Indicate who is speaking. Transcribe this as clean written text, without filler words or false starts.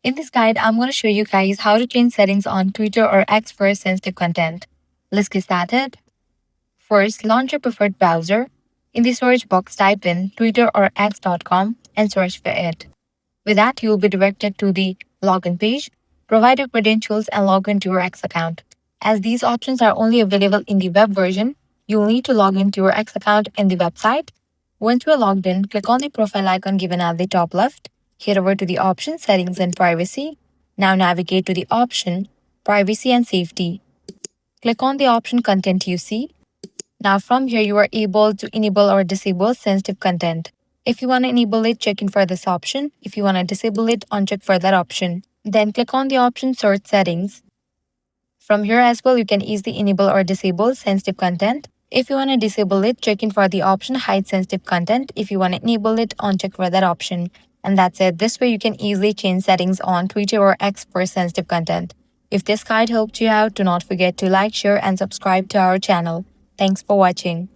Speaker 1: In this guide, I'm going to show you guys how to change settings on Twitter or X for sensitive content. Let's get started. First, launch your preferred browser. In the search box, type in Twitter or X.com and search for it. With that, you will be directed to the login page. Provide your credentials and log into your X account. As these options are only available in the web version, you will need to log into your X account in the website. Once you are logged in, click on the profile icon given at the top left. Head over to the option Settings and Privacy. Now navigate to the option Privacy and Safety. Click on the option Content You See. Now from here, you are able to enable or disable sensitive content. If you want to enable it, check in for this option. If you want to disable it, uncheck for that option. Then click on the option Search Settings. From here as well, you can easily enable or disable sensitive content. If you want to disable it, check in for the option Hide Sensitive Content. If you want to enable it, uncheck for that option. And that's it. This way you can easily change settings on Twitter or X for sensitive content. If this guide helped you out, do not forget to like, share, and subscribe to our channel. Thanks for watching.